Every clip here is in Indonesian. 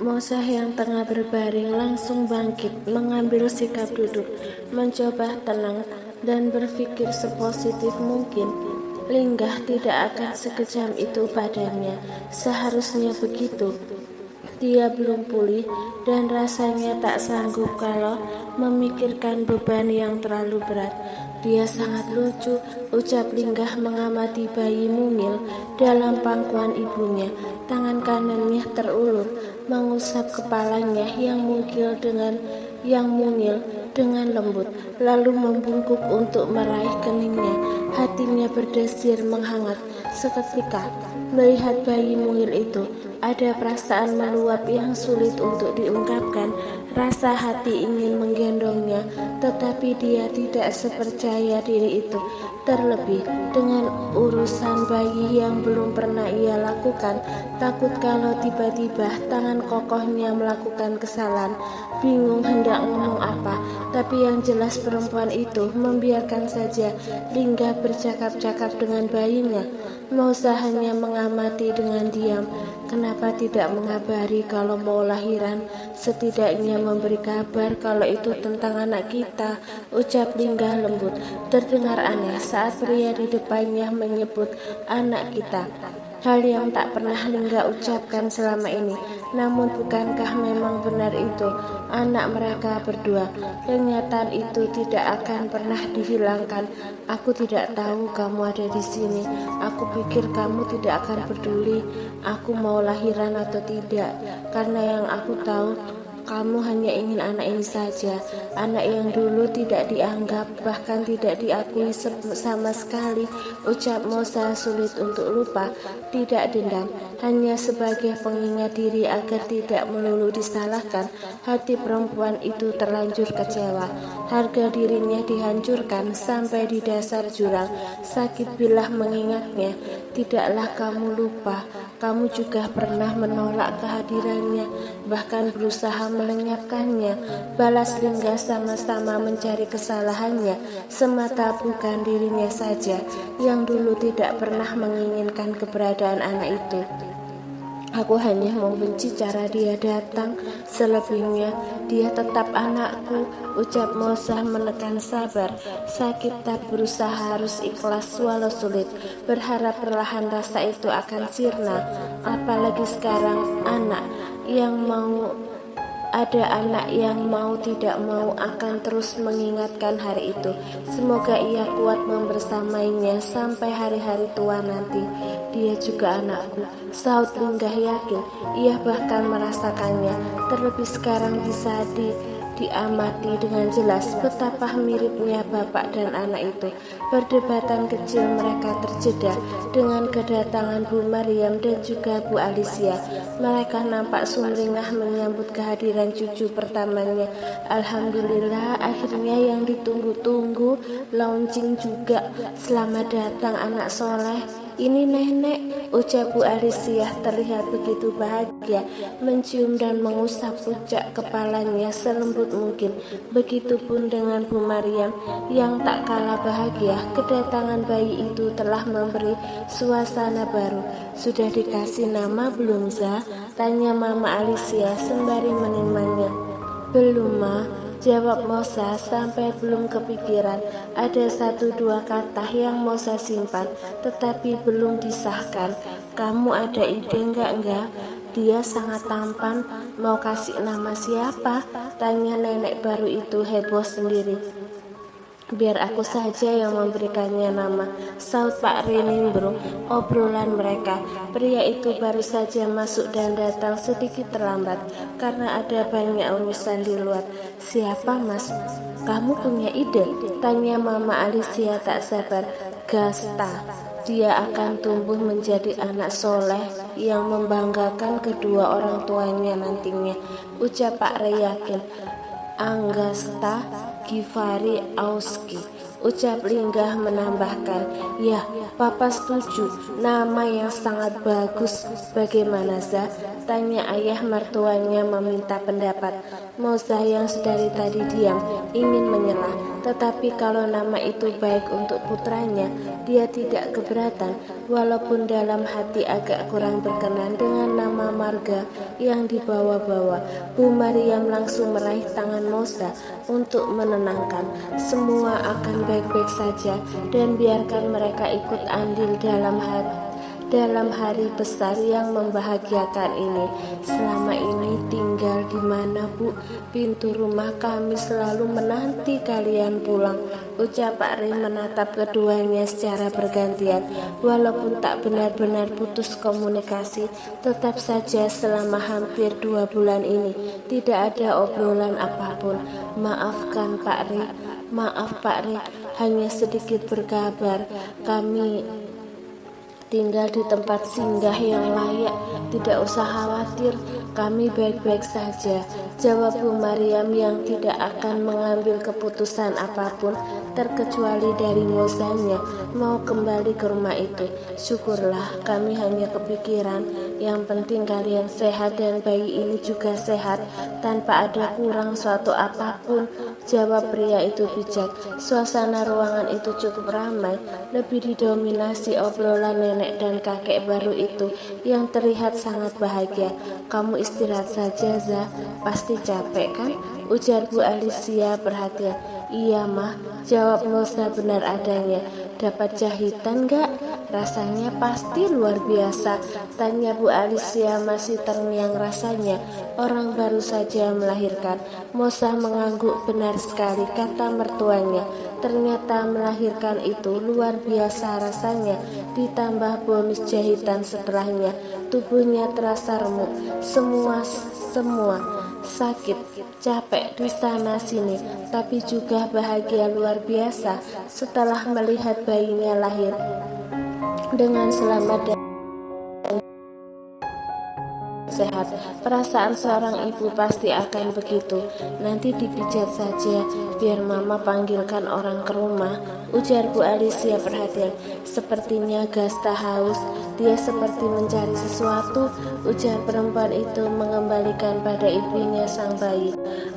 Mosah yang tengah berbaring langsung bangkit, mengambil sikap duduk, mencoba tenang, dan berpikir sepositif mungkin. Linggah tidak akan sekejam itu padanya, seharusnya begitu. Dia belum pulih dan rasanya tak sanggup kalau memikirkan beban yang terlalu berat. Dia sangat lucu, ucap Linggah mengamati bayi mungil dalam pangkuan ibunya. Tangan kanannya terulur, mengusap kepalanya yang mungil dengan lembut, lalu membungkuk untuk meraih keningnya. Hatinya berdesir menghangat. Seketika melihat bayi mungil itu, ada perasaan meluap yang sulit untuk diungkapkan. Rasa hati ingin menggendongnya, tetapi dia tidak sepercaya diri itu. Terlebih dengan urusan bayi yang belum pernah ia lakukan, takut kalau tiba-tiba tangan kokohnya melakukan kesalahan. Bingung hendak ngomong apa, tapi yang jelas perempuan itu membiarkan saja Linggah bercakap-cakap dengan bayinya. Mosah hanya mengamati dengan diam. Kenapa tidak mengabari kalau mau lahiran? Setidaknya memberi kabar kalau itu tentang anak kita, ucap Linggah lembut. Terdengar aneh saat pria di depannya menyebut anak kita. Hal yang tak pernah Linggah ucapkan selama ini. Namun bukankah memang benar itu anak mereka berdua? Kenyataan itu tidak akan pernah dihilangkan. Aku tidak tahu kamu ada di sini. Aku pikir kamu tidak akan peduli aku mau lahiran atau tidak, karena yang aku tahu kamu hanya ingin anak ini saja, anak yang dulu tidak dianggap, bahkan tidak diakui sama sekali, ucap Mosah sulit untuk lupa, tidak dendam, hanya sebagai pengingat diri agar tidak melulu disalahkan. Hati perempuan itu terlanjur kecewa, harga dirinya dihancurkan sampai di dasar jurang, sakit bilah mengingatnya. Tidaklah kamu lupa, kamu juga pernah menolak kehadirannya, bahkan berusaha melenyapkannya. Balas Linggah sama-sama mencari kesalahannya, semata bukan dirinya saja yang dulu tidak pernah menginginkan keberadaan anak itu. Aku hanya membenci cara dia datang, selebihnya dia tetap anakku, ucap Mosah menekan sabar. Sakit tak berusaha harus ikhlas walau sulit, berharap perlahan rasa itu akan sirna. Apalagi sekarang ada anak yang mau tidak mau akan terus mengingatkan hari itu. Semoga ia kuat membersamainya sampai hari-hari tua nanti. Dia juga anakku, sahut Linggah yakin. Ia bahkan merasakannya. Terlebih sekarang bisa diamati dengan jelas betapa miripnya bapak dan anak itu. Perdebatan kecil mereka terjeda dengan kedatangan Bu Maryam dan juga Bu Alicia. Mereka nampak sumringah menyambut kehadiran cucu pertamanya. Alhamdulillah, akhirnya yang ditunggu-tunggu launching juga. Selamat datang anak soleh. Ini nenek, ucap Bu Alicia terlihat begitu bahagia, mencium dan mengusap puncak kepalanya selembut mungkin. Begitupun dengan Bu Maryam yang tak kalah bahagia. Kedatangan bayi itu telah memberi suasana baru. Sudah dikasih nama belum, Za? Tanya Mama Alicia sembari menimanya. Belum, Ma, jawab Mosah sampai belum kepikiran. Ada 1-2 kata yang Mosah simpan, tetapi belum disahkan. Kamu ada ide enggak? Dia sangat tampan, mau kasih nama siapa? Tanya nenek baru itu heboh sendiri. Biar aku saja yang memberikannya nama, saut Pak Renimbro. Obrolan mereka, pria itu baru saja masuk dan datang sedikit terlambat karena ada banyak urusan di luar. Siapa, Mas? Kamu punya ide? Tanya Mama Alicia tak sabar. Gasta, dia akan tumbuh menjadi anak soleh yang membanggakan kedua orang tuanya nantinya, ucap Pak Rey yakin. Anggasta Givari Auski, ucap Linggah menambahkan. Ya, Papa setuju, nama yang sangat bagus. Bagaimana, Za? Tanya ayah mertuanya meminta pendapat. Mosah yang sedari tadi diam ingin menyela. Tetapi kalau nama itu baik untuk putranya, dia tidak keberatan, walaupun dalam hati agak kurang berkenan dengan nama marga yang dibawa-bawa. Bu Mariam langsung meraih tangan Musa untuk menenangkan. Semua akan baik-baik saja, dan biarkan mereka ikut andil dalam hari besar yang membahagiakan ini. Selama ini tinggal di mana, Bu? Pintu rumah kami selalu menanti kalian pulang, ucap Pak Ri menatap keduanya secara bergantian. Walaupun tak benar-benar putus komunikasi, tetap saja selama hampir 2 bulan ini tidak ada obrolan apapun. Maafkan Pak Ri, maaf Pak Ri, hanya sedikit berkabar. Kami tinggal di tempat singgah yang layak, tidak usah khawatir, kami baik-baik saja, jawab Bu Mariam yang tidak akan mengambil keputusan apapun terkecuali dari Mosanya mau kembali ke rumah itu. Syukurlah, kami hanya kepikiran, yang penting kalian sehat dan bayi ini juga sehat tanpa ada kurang suatu apapun, jawab pria itu bijak. Suasana ruangan itu cukup ramai, lebih didominasi obrolan nenek dan kakek baru itu yang terlihat sangat bahagia. Kamu istirahat saja, Za, pasti capek kan? Ujar Bu Alicia perhatian. Iya mah, jawab Musa benar adanya. Dapat jahitan gak? Rasanya pasti luar biasa, tanya Bu Alicia masih terngiang rasanya. Orang baru saja melahirkan. Musa mengangguk, benar sekali kata mertuanya. Ternyata melahirkan itu luar biasa rasanya, ditambah bonus jahitan setelahnya. Tubuhnya terasa remuk, semua sakit, capek di sana sini, tapi juga bahagia luar biasa setelah melihat bayinya lahir dengan selamat dan sehat. Perasaan seorang ibu pasti akan begitu. Nanti dipijat saja, biar mama panggilkan orang ke rumah, ujar Bu Alicia perhatian. Sepertinya Gasta haus, dia seperti mencari sesuatu, ujar perempuan itu mengembalikan pada ibunya sang bayi.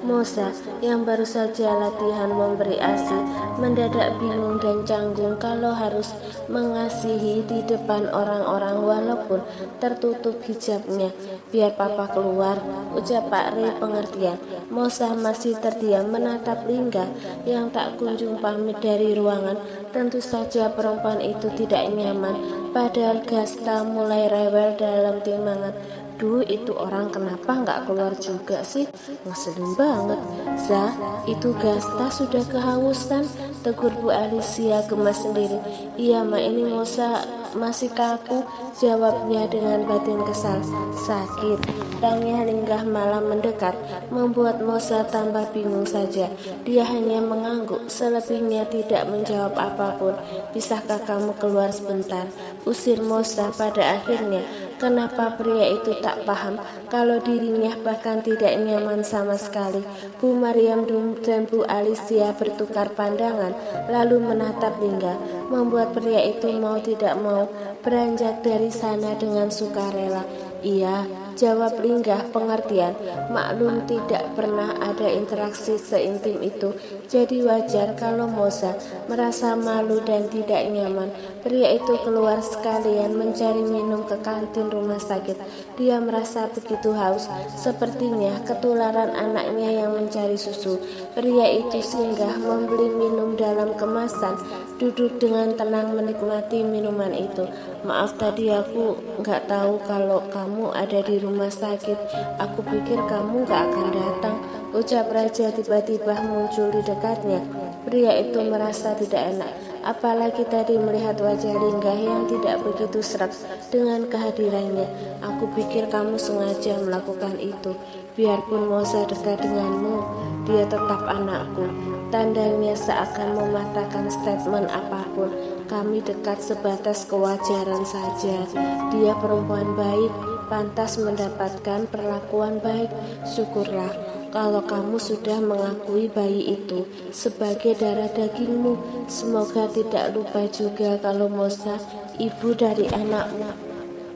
Musa yang baru saja latihan memberi ASI mendadak bingung dan canggung kalau harus mengasihi di depan orang-orang walaupun tertutup hijabnya. Biar papa keluar, ucap Pak Ri pengertian. Musa masih terdiam menatap Lingga yang tak kunjung pamit dari ruangan. Tentu saja perempuan itu tidak nyaman, padahal Gasta mulai rewel dalam timbangan. Duh, itu orang kenapa nggak keluar juga sih? Ngeselin banget. Za, itu Gasta sudah kehausan, tegur Bu Alicia gemas sendiri. Iya ma, ini Musa masih kaku, jawabnya dengan batin kesal. Sakit, tanya Lingga malam mendekat, membuat Musa tambah bingung saja. Dia hanya mengangguk, selebihnya tidak menjawab apapun. Bisakah kamu keluar sebentar? Usir Musa pada akhirnya. Kenapa pria itu tak paham kalau dirinya bahkan tidak nyaman sama sekali? Bu Mariam dan Bu Alicia bertukar pandangan lalu menatap Lingga, membuat pria itu mau tidak mau beranjak dari sana dengan sukarela. Iya, jawab Lingga pengertian. Maklum tidak pernah ada interaksi seintim itu, jadi wajar kalau Musa merasa malu dan tidak nyaman. Pria itu keluar sekalian mencari minum ke kantin rumah sakit. Dia merasa begitu haus, sepertinya ketularan anaknya yang mencari susu. Pria itu singgah membeli minum dalam kemasan, duduk dengan tenang menikmati minuman itu. Maaf tadi aku nggak tahu kalau kamu ada di rumah sakit. Aku pikir kamu nggak akan datang, ucap Raja tiba-tiba muncul di dekatnya. Pria itu merasa tidak enak, apalagi tadi melihat wajah Lingga yang tidak begitu serak dengan kehadirannya. Aku pikir kamu sengaja melakukan itu. Biarpun Musa dekat denganmu, dia tetap anakku. Tandanya seakan mematahkan statement apapun. Kami dekat sebatas kewajaran saja. Dia perempuan baik, pantas mendapatkan perlakuan baik. Syukurlah kalau kamu sudah mengakui bayi itu sebagai darah dagingmu. Semoga tidak lupa juga kalau Musa ibu dari anakmu,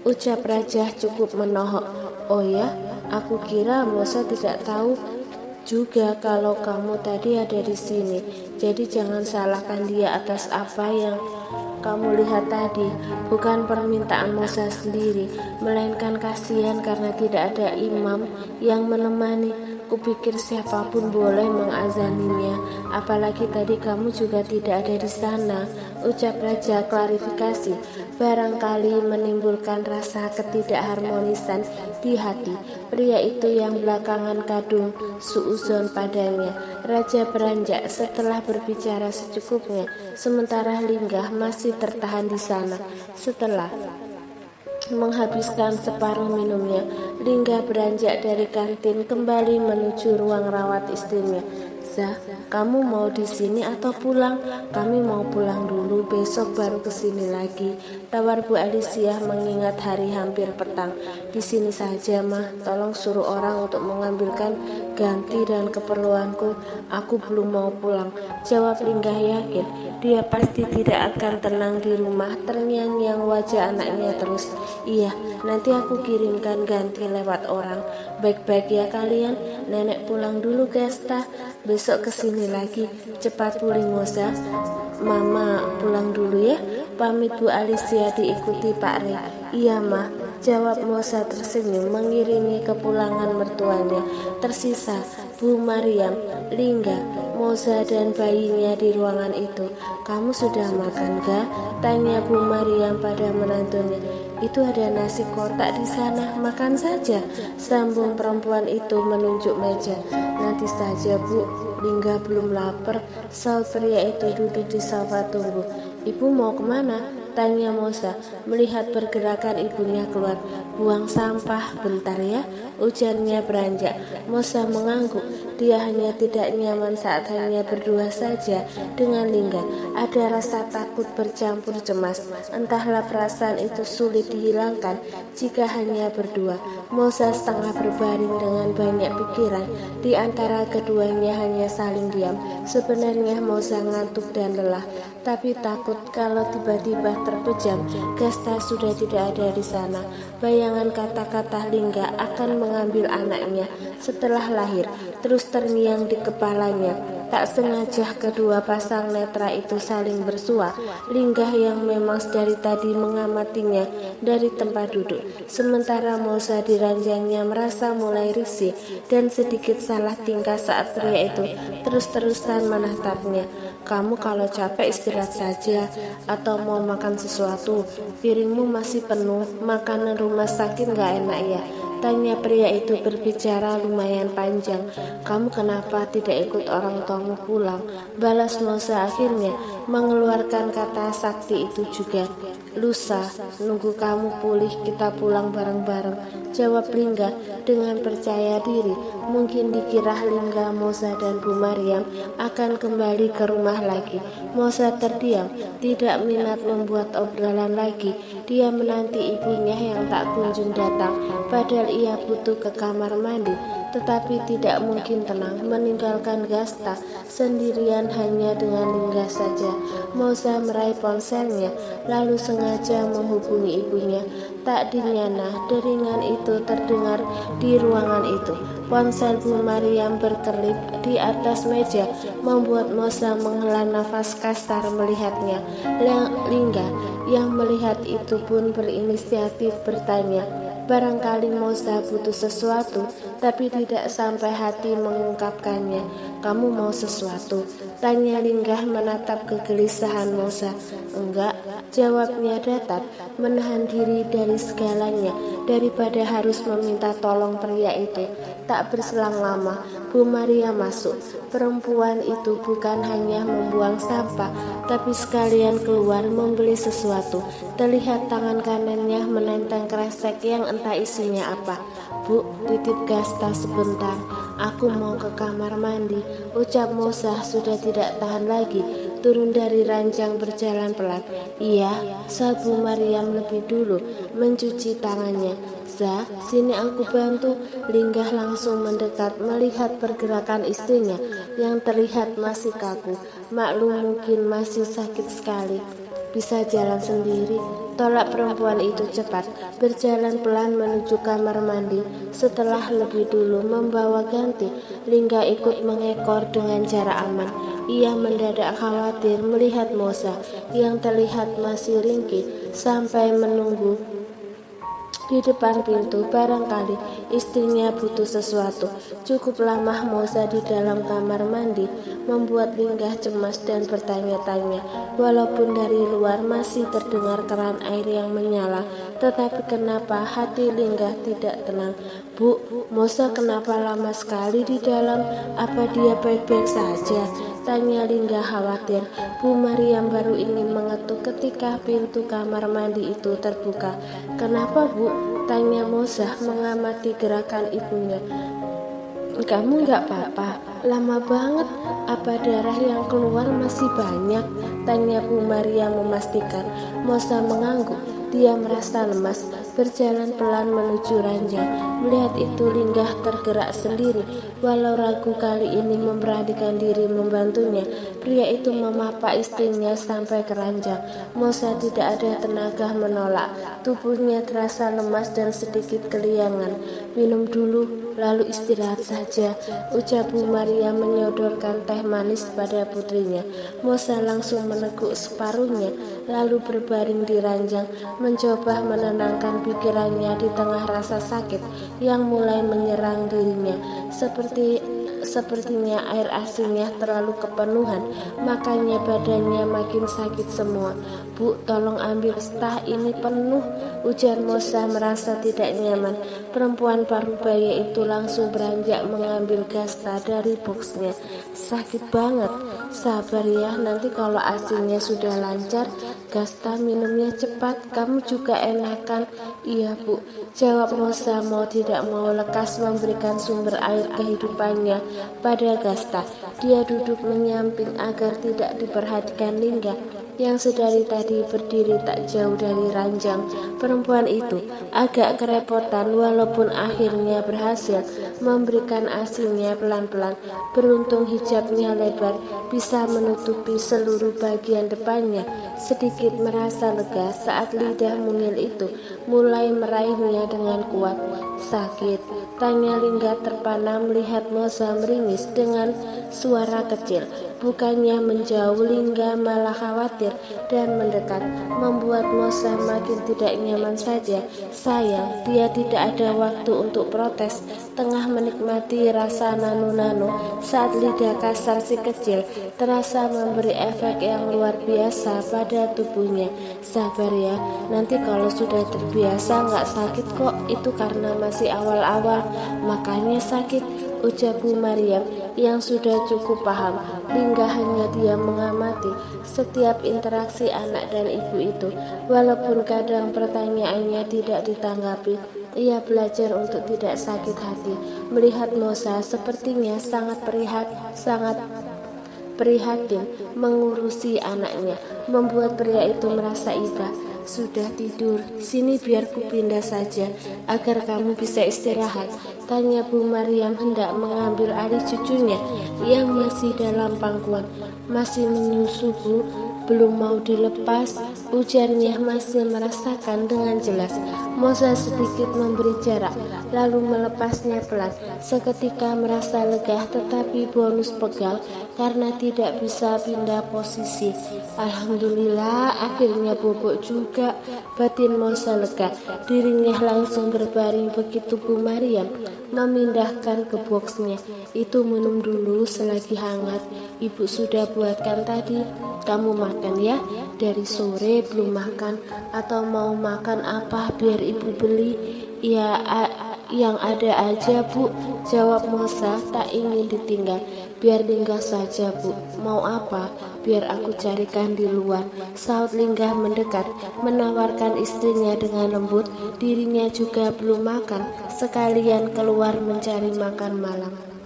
ucap Raja cukup menohok. Oh ya, aku kira Musa tidak tahu. juga kalau kamu tadi ada di sini. Jadi jangan salahkan dia atas apa yang kamu lihat tadi. Bukan permintaan Musa sendiri, melainkan kasihan karena tidak ada imam yang menemani. Kupikir siapapun boleh mengazaninya, apalagi tadi kamu juga tidak ada di sana, ucap raja klarifikasi, barangkali menimbulkan rasa ketidakharmonisan di hati pria itu yang belakangan kadung suuzon padanya. Raja beranjak setelah berbicara secukupnya, sementara Linggah masih tertahan di sana. Setelah menghabiskan separuh minumnya, Linggah beranjak dari kantin kembali menuju ruang rawat istrinya. Zah, kamu mau di sini atau pulang? Kami mau pulang dulu, besok baru kesini lagi, tawar Bu Alicia mengingat hari hampir petang. Di sini saja mah, tolong suruh orang untuk mengambilkan ganti dan keperluanku. Aku belum mau pulang, jawab Linggah yakin. Dia pasti tidak akan tenang di rumah, terngiang-ngiang wajah anaknya terus. Iya, nanti aku kirimkan ganti lewat orang. Baik-baik ya kalian, nenek pulang dulu Gesta, besok kesini lagi. Cepat pulih Moza. Mama pulang dulu ya, pamit Bu Alicia diikuti Pak Re. Iya mah, jawab Moza tersenyum mengiringi kepulangan mertuanya. Tersisa Bu Mariam, Linggah, Moza dan bayinya di ruangan itu. Kamu sudah makan gak? Tanya Bu Mariam pada menantunya. Itu ada nasi kotak di sana, makan saja, sambung perempuan itu menunjuk meja. Nanti saja Bu, Linggah belum lapar, saut pria itu duduk di sofa tunggu. Ibu mau kemana? Tanya Moza melihat pergerakan ibunya keluar. Buang sampah bentar ya, ujarnya beranjak. Moza mengangguk. Dia hanya tidak nyaman saat hanya berdua saja dengan Linggah. Ada rasa takut bercampur cemas. Entahlah perasaan itu sulit dihilangkan jika hanya berdua. Moza setengah berbaring dengan banyak pikiran. Di antara keduanya hanya saling diam. Sebenarnya Moza ngantuk dan lelah, tapi takut kalau tiba-tiba terpejam Gesta sudah tidak ada di sana. Bayangan kata-kata Linggah akan mengambil anaknya setelah lahir terus terngiang di kepalanya. Tak sengaja kedua pasang netra itu saling bersua. Linggah yang memang dari tadi mengamatinya dari tempat duduk, sementara Moza di ranjangnya merasa mulai risih dan sedikit salah tingkah saat pria itu terus-terusan menatapnya. Kamu kalau capek istirahat saja, atau mau makan sesuatu? Piringmu masih penuh, makanan rumah sakit gak enak ya? Tanya pria itu berbicara lumayan panjang. Kamu kenapa tidak ikut orang tuamu pulang? Balas Moza akhirnya mengeluarkan kata sakti itu juga. Lusa, nunggu kamu pulih kita pulang bareng-bareng, jawab Linggah dengan percaya diri. Mungkin dikira Linggah, Moza dan Bu Mariam akan kembali ke rumah lagi. Moza terdiam, tidak minat membuat obrolan lagi. Dia menanti ibunya yang tak kunjung datang, padahal ia butuh ke kamar mandi. Tetapi tidak mungkin tenang meninggalkan Gesta sendirian hanya dengan Linggah saja. Moza meraih ponselnya, lalu sengaja menghubungi ibunya. Tak dinyana, deringan itu terdengar di ruangan itu. Ponsel Bu Mariam berkelip di atas meja, membuat Moza menghela nafas kasar melihatnya. Linggah yang melihat itu pun berinisiatif bertanya. Barangkali Moza butuh sesuatu, tapi tidak sampai hati mengungkapkannya. Kamu mau sesuatu? Tanya Linggah menatap kegelisahan Moza. Enggak, jawabnya datar, menahan diri dari segalanya daripada harus meminta tolong pria itu. Tak berselang lama, Bu Maria masuk. Perempuan itu bukan hanya membuang sampah, tapi sekalian keluar membeli sesuatu. Terlihat tangan kanannya menenteng kresek yang entah isinya apa. Bu, titip Gesta sebentar, aku mau ke kamar mandi, ucap Moza sudah tidak tahan lagi. Turun dari ranjang berjalan pelan. Iya, saat Bu Mariam lebih dulu mencuci tangannya. Zah, sini aku bantu. Linggah langsung mendekat melihat pergerakan istrinya yang terlihat masih kaku. Maklum mungkin masih sakit sekali. bisa jalan sendiri. Tolak perempuan itu cepat, berjalan pelan menuju kamar mandi. Setelah lebih dulu membawa ganti, Lingga ikut mengekor dengan jarak aman. Ia mendadak khawatir melihat Mosa yang terlihat masih ringkih sampai menunggu di depan pintu. Barangkali istrinya butuh sesuatu. Cukup lama Mosa di dalam kamar mandi membuat Lingga cemas dan bertanya-tanya. Walaupun dari luar masih terdengar keran air yang menyala, tetapi kenapa hati Lingga tidak tenang? Bu, Mosa kenapa lama sekali di dalam? Apa dia baik-baik saja? Tanya Lingga khawatir. Bu Mariam baru ingin mengetuk ketika pintu kamar mandi itu terbuka. Kenapa, Bu? Tanya Mosa mengamati gerakan ibunya. Kamu nggak apa-apa? Lama banget. Apa darah yang keluar masih banyak? Tanya Bu Mariam memastikan. Mosa mengangguk. Dia merasa lemas, berjalan pelan menuju ranjang. Melihat itu Lingga tergerak sendiri. Walau ragu kali ini memberanikan diri membantunya, pria itu memapak istrinya sampai ke ranjang. Mosa tidak ada tenaga menolak. Tubuhnya terasa lemas dan sedikit keliangan. Minum dulu, lalu istirahat saja, ucap Bu Maria menyodorkan teh manis pada putrinya. Mosa langsung meneguk separuhnya, lalu berbaring di ranjang, mencoba menenangkan pikirannya di tengah rasa sakit yang mulai menyerang dirinya. Sepertinya air asinnya terlalu kepenuhan, makanya badannya makin sakit semua. Bu, tolong ambil stah ini penuh, ujar Mosa merasa tidak nyaman. Perempuan parubaya itu langsung beranjak mengambil gasta dari boxnya. Sakit banget. Sabar ya, nanti kalau asinnya sudah lancar, gasta minumnya cepat. Kamu juga enakan. Iya Bu, jawab Mosa mau tidak mau lekas memberikan sumber air kehidupannya pada gasta. Dia duduk menyamping agar tidak diperhatikan Lingga yang sedari tadi berdiri tak jauh dari ranjang. Perempuan itu agak kerepotan walaupun akhirnya berhasil memberikan asinnya pelan-pelan. Beruntung hijabnya lebar, bisa menutupi seluruh bagian depannya. Sedikit merasa lega saat lidah mungil itu mulai meraihnya dengan kuat. Sakit? Tanya Lingga terpana melihat Mosa meringis dengan suara kecil. Bukannya menjauh, Lingga malah khawatir dan mendekat, membuat Mosa makin tidak nyaman saja. Sayang, dia tidak ada waktu untuk protes. Tengah menikmati rasa nano-nano saat lidah kasar si kecil terasa memberi efek yang luar biasa pada tubuhnya. Sabar ya, nanti kalau sudah terbiasa nggak sakit kok. Itu karena masih awal-awal, makanya sakit, ucap Bu Mariam yang sudah cukup paham. Lingga hanya diam mengamati setiap interaksi anak dan ibu itu. Walaupun kadang pertanyaannya tidak ditanggapi, ia belajar untuk tidak sakit hati. Melihat Mosa sepertinya sangat prihatin mengurusi anaknya, membuat pria itu merasa iba. Sudah tidur, sini biar ku pindah saja agar kamu bisa istirahat, tanya Bu Mariam hendak mengambil alih cucunya yang masih dalam pangkuan. Masih menyusu Bu, belum mau dilepas, ujarnya masih merasakan dengan jelas. Mosa sedikit memberi jarak, lalu melepasnya pelan. Seketika merasa lega, tetapi bonus pegal karena tidak bisa pindah posisi. Alhamdulillah, akhirnya bobok juga, batin Mosa lega. Dirinya langsung berbaring begitu Bu Mariam memindahkan ke boxnya. Itu minum dulu selagi hangat, ibu sudah buatkan tadi. Kamu makan ya, dari sore belum makan. Atau mau makan apa biar ibu beli? Ya, yang ada aja Bu, jawab Mosa tak ingin ditinggal. Biar Lingga saja Bu, mau apa? Biar aku carikan di luar, saut Lingga mendekat, menawarkan istrinya dengan lembut. Dirinya juga belum makan, sekalian keluar mencari makan malam.